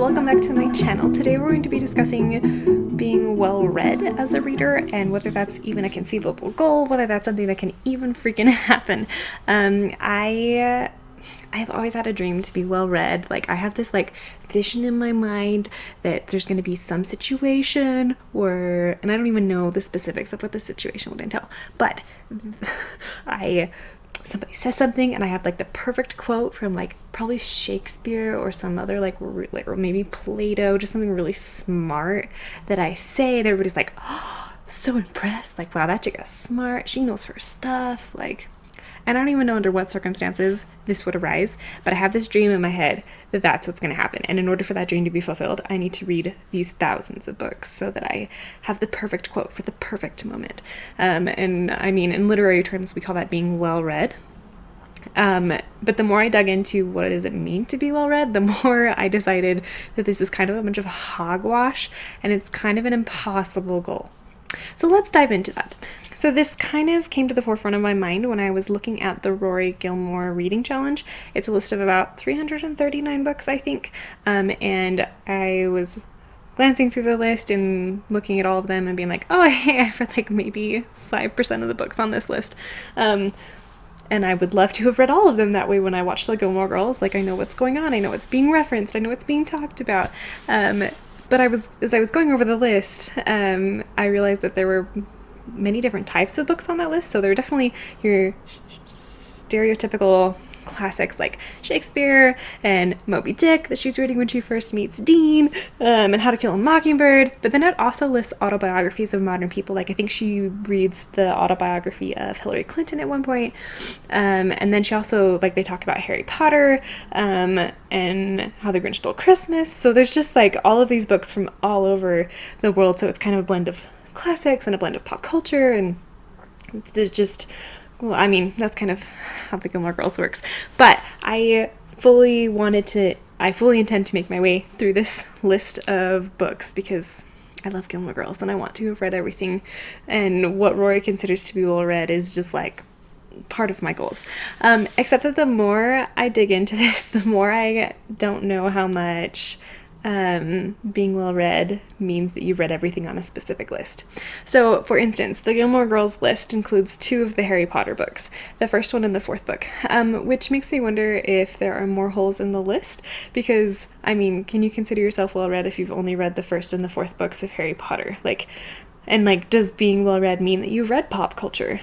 welcome back to my channel. Today we're going to be discussing being well read as a reader and whether that's even a conceivable goal, whether that's something that can even freaking happen. I've always had a dream to be well read. Like, I have this vision in my mind that there's going to be some situation where, and I don't even know the specifics of what the situation would entail, but somebody says something and I have the perfect quote from probably Shakespeare or some other or maybe Plato, just something really smart that I say, and everybody's oh, so impressed, wow, that chick is smart, she knows her stuff, and I don't even know under what circumstances this would arise, but I have this dream in my head that that's what's going to happen. And in order for that dream to be fulfilled, I need to read these thousands of books so that I have the perfect quote for the perfect moment. And I mean, in literary terms, we call that being well read. But the more I dug into what does it mean to be well read, the more I decided that this is kind of a bunch of hogwash and it's kind of an impossible goal. So let's dive into that. So this kind of came to the forefront of my mind when I was looking at the Rory Gilmore Reading Challenge. It's a list of about 339 books, I think, and I was glancing through the list and looking at all of them and being oh, hey, I've read maybe 5% of the books on this list. And I would love to have read all of them. That way when I watch the Gilmore Girls, I know what's going on, I know what's being referenced, I know what's being talked about. But as I was going over the list, I realized that there were many different types of books on that list. So there are definitely your stereotypical classics like Shakespeare and Moby Dick that she's reading when she first meets Dean, and How to Kill a Mockingbird. But then it also lists autobiographies of modern people. I think she reads the autobiography of Hillary Clinton at one point. And then she also, they talk about Harry Potter, and How the Grinch Stole Christmas. So there's just all of these books from all over the world. So it's kind of a blend of classics and a blend of pop culture, and it's just, well, I mean, that's kind of how the Gilmore Girls works. But I fully intend to make my way through this list of books because I love Gilmore Girls and I want to have read everything, and what Rory considers to be well read is just part of my goals. Except that the more I dig into this, the more I don't know how much being well read means that you've read everything on a specific list. So, for instance, the Gilmore Girls list includes 2 of the Harry Potter books, the first one and the 4th book, which makes me wonder if there are more holes in the list, because, I mean, can you consider yourself well read if you've only read the 1st and the 4th books of Harry Potter? Does being well read mean that you've read pop culture?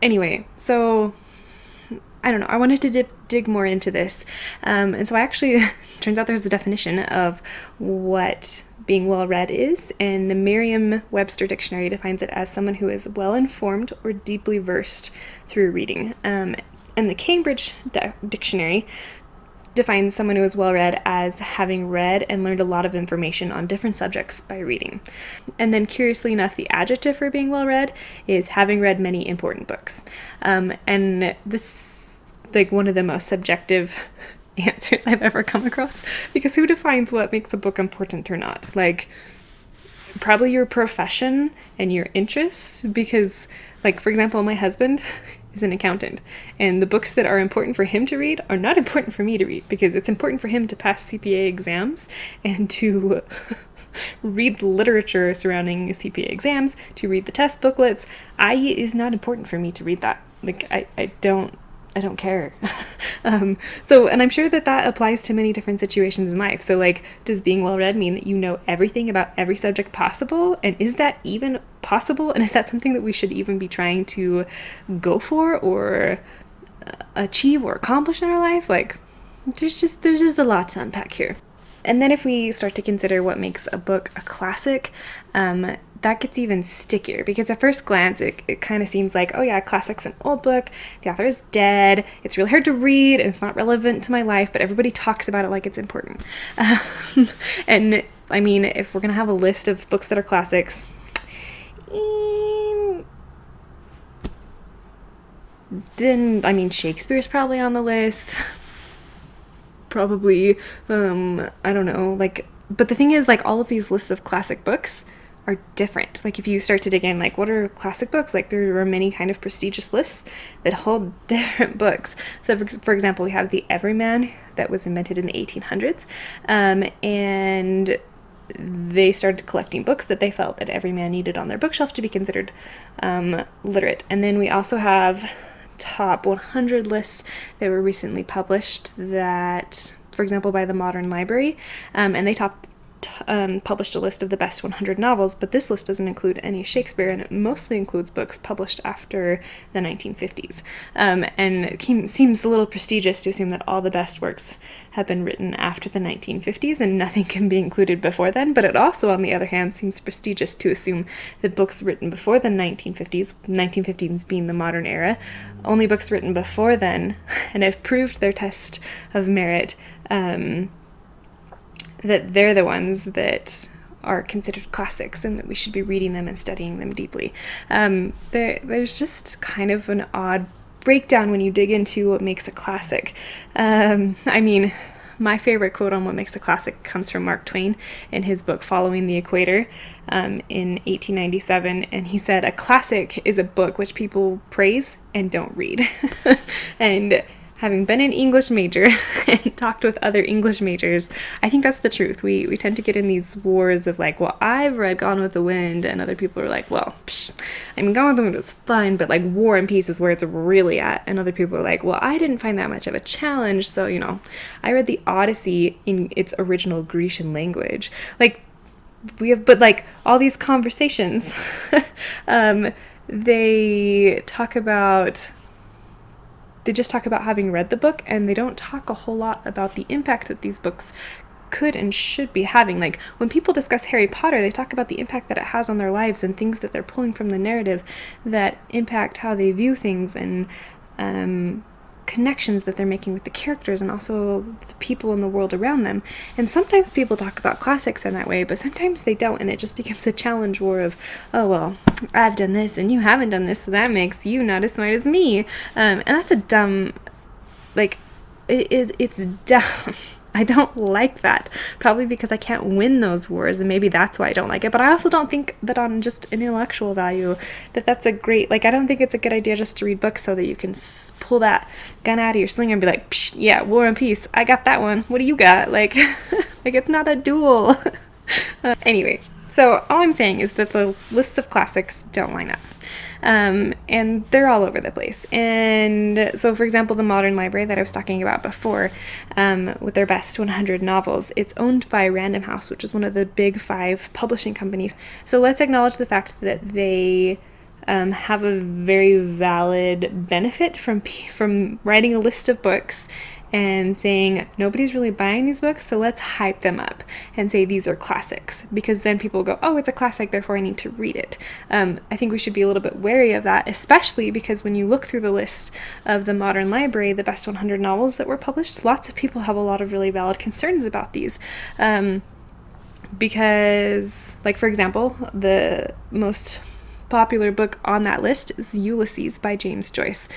Anyway, so I don't know, I wanted to dig more into this, and so I actually, turns out there's a definition of what being well-read is, and the Merriam-Webster dictionary defines it as someone who is well-informed or deeply versed through reading, and the Cambridge dictionary defines someone who is well-read as having read and learned a lot of information on different subjects by reading. And then, curiously enough, the adjective for being well-read is having read many important books, and this one of the most subjective answers I've ever come across, because who defines what makes a book important or not? Probably your profession and your interests, because for example, my husband is an accountant, and the books that are important for him to read are not important for me to read, because it's important for him to pass CPA exams and to read the literature surrounding CPA exams, to read the test booklets. Is not important for me to read that. I don't care. And I'm sure that applies to many different situations in life. So does being well read mean that you know everything about every subject possible? And is that even possible? And is that something that we should even be trying to go for or achieve or accomplish in our life? There's just a lot to unpack here. And then if we start to consider what makes a book a classic, that gets even stickier, because at first glance it kind of seems oh yeah, a classic's an old book, the author is dead, it's really hard to read, and it's not relevant to my life, but everybody talks about it like it's important. And I mean, if we're gonna have a list of books that are classics, then I mean, Shakespeare's probably on the list. Probably, I don't know, but the thing is, all of these lists of classic books are different. Like if you start to dig in, like what are classic books? Like there are many kind of prestigious lists that hold different books. So for example, we have the Everyman that was invented in the 1800s, and they started collecting books that they felt that every man needed on their bookshelf to be considered literate. And then we also have top 100 lists that were recently published that, for example, by the Modern Library, and they published a list of the best 100 novels, but this list doesn't include any Shakespeare, and it mostly includes books published after the 1950s. And it seems a little prestigious to assume that all the best works have been written after the 1950s and nothing can be included before then, but it also, on the other hand, seems prestigious to assume that books written before the 1950s being the modern era, only books written before then and have proved their test of merit, that they're the ones that are considered classics and that we should be reading them and studying them deeply. There's just kind of an odd breakdown when you dig into what makes a classic. I mean, my favorite quote on what makes a classic comes from Mark Twain in his book Following the Equator in 1897, and he said, "A classic is a book which people praise and don't read." And having been an English major and talked with other English majors, I think that's the truth. We tend to get in these wars of like, well, I've read Gone with the Wind, and other people are like, well, I mean, Gone with the Wind was fun, but like War and Peace is where it's really at. And other people are like, well, I didn't find that much of a challenge, so, you know, I read the Odyssey in its original Grecian language. Like, but like all these conversations, they just talk about having read the book, and they don't talk a whole lot about the impact that these books could and should be having. Like when people discuss Harry Potter, they talk about the impact that it has on their lives and things that they're pulling from the narrative that impact how they view things, and connections that they're making with the characters and also the people in the world around them. And sometimes people talk about classics in that way, but sometimes they don't, and it just becomes a challenge war of, oh, well, I've done this and you haven't done this, so that makes you not as smart as me. And that's a dumb, like, it's dumb. I don't like that, probably because I can't win those wars, and maybe that's why I don't like it. But I also don't think that on just an intellectual value that's a great, like, I don't think it's a good idea just to read books so that you can pull that gun out of your sling and be like, psh, yeah, War and Peace, I got that one, what do you got? Like, like it's not a duel. Anyway, so all I'm saying is that the lists of classics don't line up. And they're all over the place. And so, for example, the Modern Library that I was talking about before, with their best 100 novels, it's owned by Random House, which is one of the big 5 publishing companies. So let's acknowledge the fact that they have a very valid benefit from writing a list of books and saying nobody's really buying these books, so let's hype them up and say these are classics, because then people go, oh, it's a classic, therefore I need to read it. I think we should be a little bit wary of that, especially because when you look through the list of the Modern Library, the best 100 novels that were published, lots of people have a lot of really valid concerns about these. Because, like, for example, the most popular book on that list is Ulysses by James Joyce,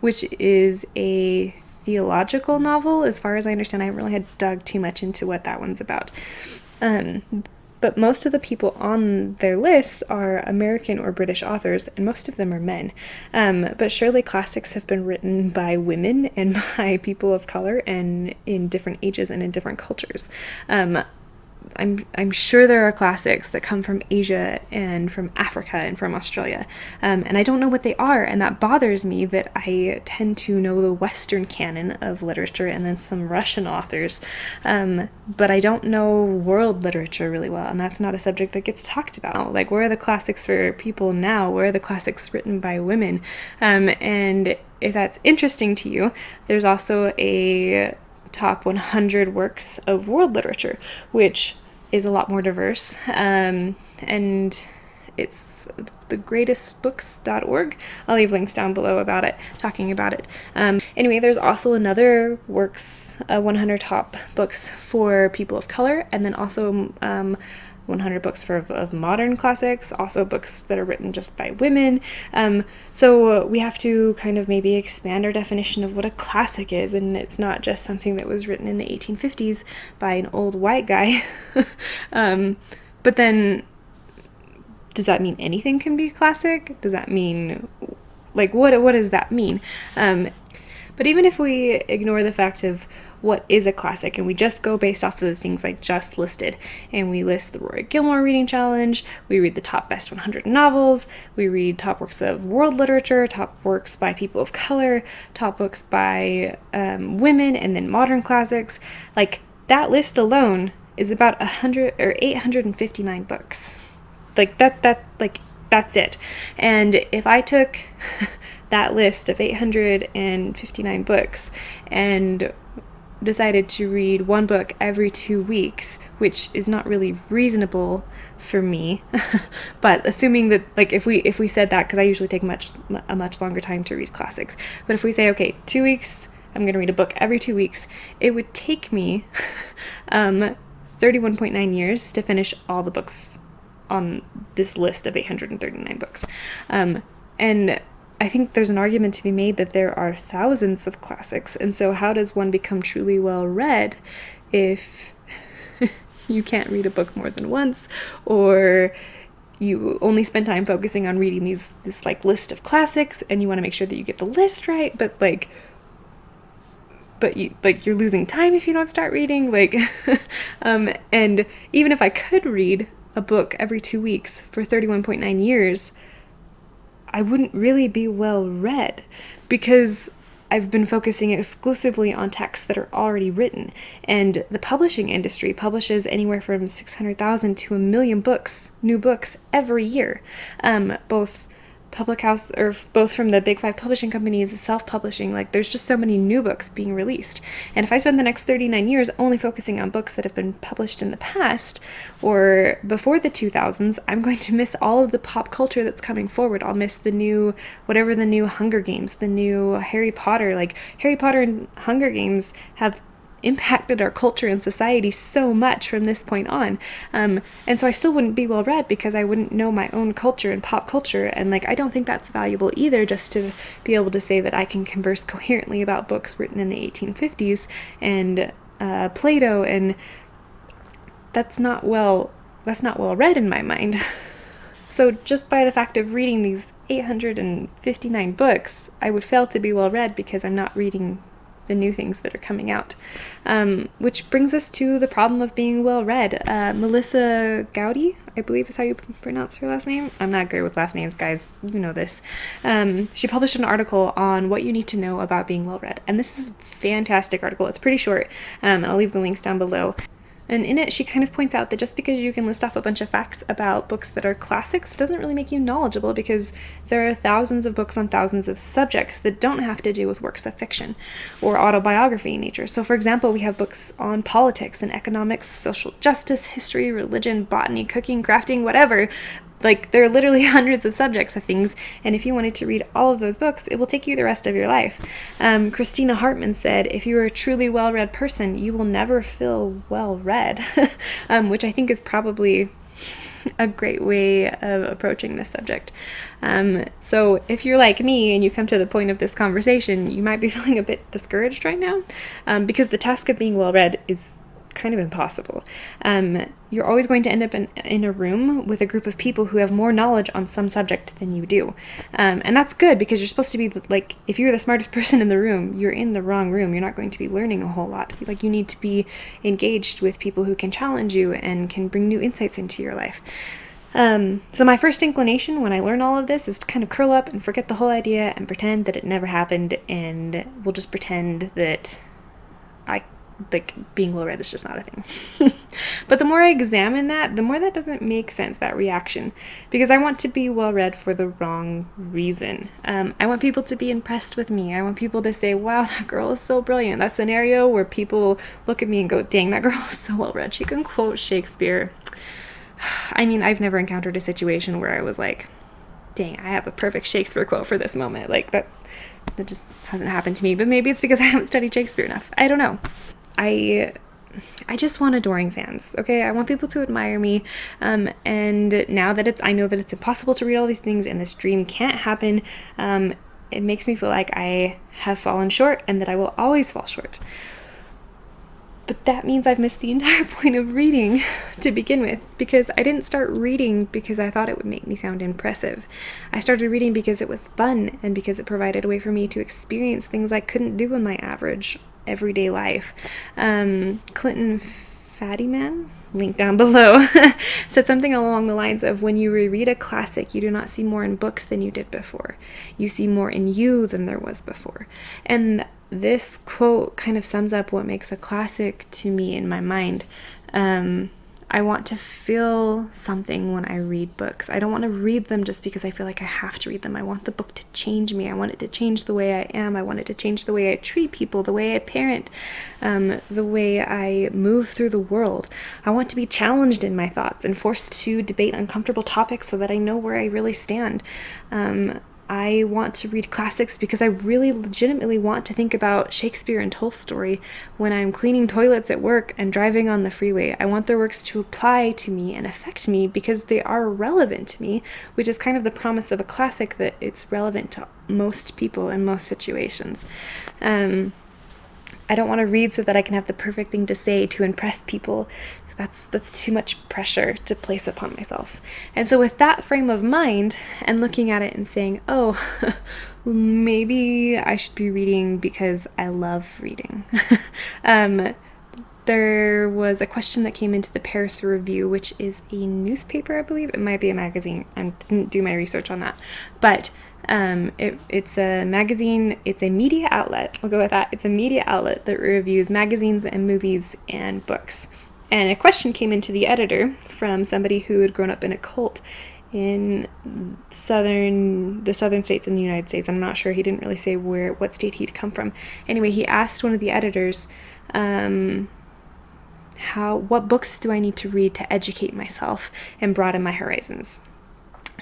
which is a theological novel, as far as I understand. I haven't really had dug too much into what that one's about. But most of the people on their list are American or British authors, and most of them are men. But surely classics have been written by women and by people of color and in different ages and in different cultures. I'm sure there are classics that come from Asia and from Africa and from Australia, and I don't know what they are, and that bothers me that I tend to know the Western canon of literature and then some Russian authors, but I don't know world literature really well, and that's not a subject that gets talked about. Like, where are the classics for people now? Where are the classics written by women? And if that's interesting to you, there's also a top 100 works of world literature, which is a lot more diverse, and it's thegreatestbooks.org. I'll leave links down below about it, talking about it. Anyway, there's also another works, 100 top books for people of color, and then also 100 books of modern classics, also books that are written just by women. So we have to kind of maybe expand our definition of what a classic is, and it's not just something that was written in the 1850s by an old white guy. But then does that mean anything can be classic? Does that mean, like, what does that mean? But even if we ignore the fact of what is a classic and we just go based off of the things I just listed, and we list the Rory Gilmore Reading Challenge, we read the top best 100 novels, we read top works of world literature, top works by people of color, top books by women, and then modern classics, like, that list alone is about 100 or 859 books. Like, that's it. And if I took that list of 859 books and decided to read one book every 2 weeks, which is not really reasonable for me, but assuming that, like, if we said that, because I usually take a much longer time to read classics, but if we say, okay, 2 weeks, I'm going to read a book every 2 weeks, it would take me 31.9 years to finish all the books on this list of 839 books. And I think there's an argument to be made that there are thousands of classics, and so how does one become truly well read if you can't read a book more than once, or you only spend time focusing on reading this like list of classics, and you want to make sure that you get the list right, but you're losing time if you don't start reading, like and even if I could read a book every 2 weeks for 31.9 years, I wouldn't really be well read, because I've been focusing exclusively on texts that are already written, and the publishing industry publishes anywhere from 600,000 to 1 million books, new books every year, both from the big 5 publishing companies, self-publishing, like, there's just so many new books being released. And if I spend the next 39 years only focusing on books that have been published in the past or before the 2000s, I'm going to miss all of the pop culture that's coming forward. I'll miss the new Hunger Games, the new Harry Potter. Like, Harry Potter and Hunger Games have impacted our culture and society so much from this point on, and so I still wouldn't be well read because I wouldn't know my own culture and pop culture, and like, I don't think that's valuable either, just to be able to say that I can converse coherently about books written in the 1850s and Plato, and that's not well read in my mind. So just by the fact of reading these 859 books, I would fail to be well read because I'm not reading the new things that are coming out. Which brings us to the problem of being well read. Melissa Gowdy, I believe is how you pronounce her last name. I'm not great with last names, guys. You know this. She published an article on what you need to know about being well read. And this is a fantastic article. It's pretty short, and I'll leave the links down below. And in it, she kind of points out that just because you can list off a bunch of facts about books that are classics doesn't really make you knowledgeable, because there are thousands of books on thousands of subjects that don't have to do with works of fiction or autobiography in nature. So, for example, we have books on politics and economics, social justice, history, religion, botany, cooking, crafting, whatever. Like, there are literally hundreds of subjects of things, and if you wanted to read all of those books, it will take you the rest of your life. Christina Hartman said, if you are a truly well-read person, you will never feel well-read, which I think is probably a great way of approaching this subject. So if you're like me and you come to the point of this conversation, you might be feeling a bit discouraged right now, because the task of being well-read is kind of impossible. You're always going to end up in a room with a group of people who have more knowledge on some subject than you do. And that's good, because you're supposed to be, like, if you're the smartest person in the room, you're in the wrong room. You're not going to be learning a whole lot. Like, you need to be engaged with people who can challenge you and can bring new insights into your life. So my first inclination when I learn all of this is to kind of curl up and forget the whole idea and pretend that it never happened, and we'll just pretend that being well read is just not a thing. But the more I examine that, the more that doesn't make sense, that reaction, because I want to be well read for the wrong reason. I want people to be impressed with me. I want people to say, wow, that girl is so brilliant. That scenario where people look at me and go, dang, that girl is so well read. She can quote Shakespeare. I mean, I've never encountered a situation where I was like, dang, I have a perfect Shakespeare quote for this moment. Like, that just hasn't happened to me. But maybe it's because I haven't studied Shakespeare enough. I don't know. I just want adoring fans, okay? I want people to admire me, and now that I know that it's impossible to read all these things and this dream can't happen, it makes me feel like I have fallen short and that I will always fall short. But that means I've missed the entire point of reading to begin with, because I didn't start reading because I thought it would make me sound impressive. I started reading because it was fun and because it provided a way for me to experience things I couldn't do in my average everyday life. Clinton Fattyman, link down below, said something along the lines of, when you reread a classic, you do not see more in books than you did before. You see more in you than there was before. And this quote kind of sums up what makes a classic to me in my mind. I want to feel something when I read books. I don't want to read them just because I feel like I have to read them. I want the book to change me. I want it to change the way I am. I want it to change the way I treat people, the way I parent, the way I move through the world. I want to be challenged in my thoughts and forced to debate uncomfortable topics so that I know where I really stand. I want to read classics because I really legitimately want to think about Shakespeare and Tolstoy when I'm cleaning toilets at work and driving on the freeway. I want their works to apply to me and affect me because they are relevant to me, which is kind of the promise of a classic, that it's relevant to most people in most situations. I don't want to read so that I can have the perfect thing to say to impress people. That's too much pressure to place upon myself. And so with that frame of mind and looking at it and saying, oh, maybe I should be reading because I love reading. There was a question that came into the Paris Review, which is a newspaper, I believe. It might be a magazine. I didn't do my research on that. But it's a magazine, it's a media outlet. I'll go with that. It's a media outlet that reviews magazines and movies and books. And a question came into the editor from somebody who had grown up in a cult in the southern states in the United States. I'm not sure. He didn't really say what state he'd come from. Anyway, he asked one of the editors, what books do I need to read to educate myself and broaden my horizons?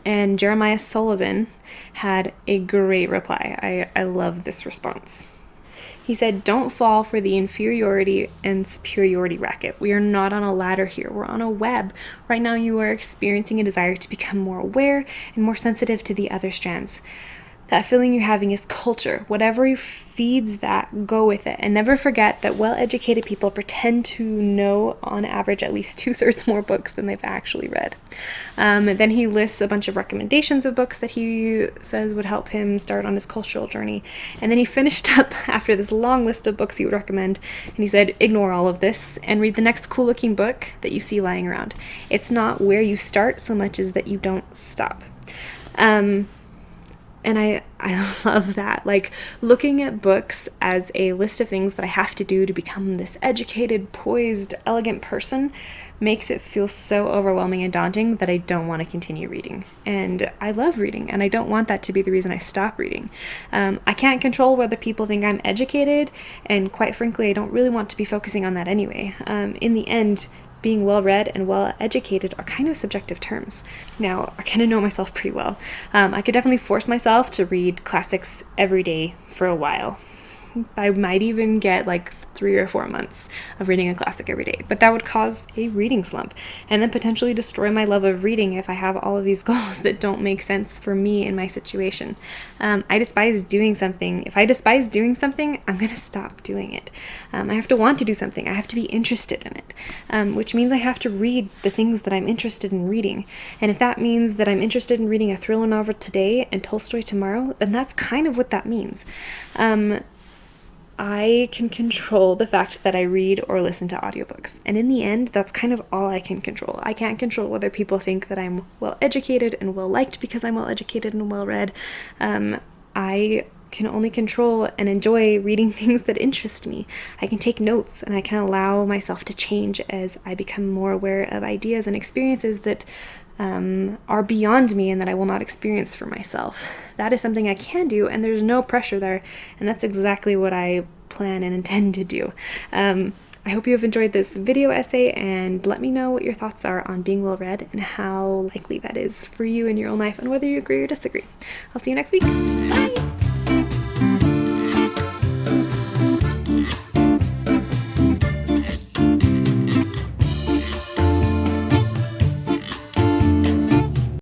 And Jeremiah Sullivan had a great reply. I love this response. He said, don't fall for the inferiority and superiority racket. We are not on a ladder here. We're on a web. Right now you are experiencing a desire to become more aware and more sensitive to the other strands. That feeling you're having is culture. Whatever feeds that, go with it. And never forget that well-educated people pretend to know, on average, at least 2/3 more books than they've actually read. Then he lists a bunch of recommendations of books that he says would help him start on his cultural journey. And then he finished up after this long list of books he would recommend, and he said, ignore all of this and read the next cool-looking book that you see lying around. It's not where you start so much as that you don't stop. And I love that, like looking at books as a list of things that I have to do to become this educated, poised, elegant person makes it feel so overwhelming and daunting that I don't want to continue reading. And I love reading, and I don't want that to be the reason I stop reading. I can't control whether people think I'm educated, and quite frankly, I don't really want to be focusing on that anyway. In the end, being well-read and well-educated are kind of subjective terms. Now, I kind of know myself pretty well. I could definitely force myself to read classics every day for a while. I might even get like 3 or 4 months of reading a classic every day, but that would cause a reading slump and then potentially destroy my love of reading if I have all of these goals that don't make sense for me in my situation. I despise doing something. If I despise doing something, I'm going to stop doing it. I have to want to do something. I have to be interested in it, which means I have to read the things that I'm interested in reading. And if that means that I'm interested in reading a thriller novel today and Tolstoy tomorrow, then that's kind of what that means. I can control the fact that I read or listen to audiobooks. And in the end, that's kind of all I can control. I can't control whether people think that I'm well-educated and well-liked because I'm well-educated and well-read. I can only control and enjoy reading things that interest me. I can take notes, and I can allow myself to change as I become more aware of ideas and experiences that are beyond me and that I will not experience for myself. That is something I can do, and there's no pressure there, and that's exactly what I plan and intend to do. I hope you have enjoyed this video essay, and let me know what your thoughts are on being well-read and how likely that is for you in your own life and whether you agree or disagree. I'll see you next week. Bye!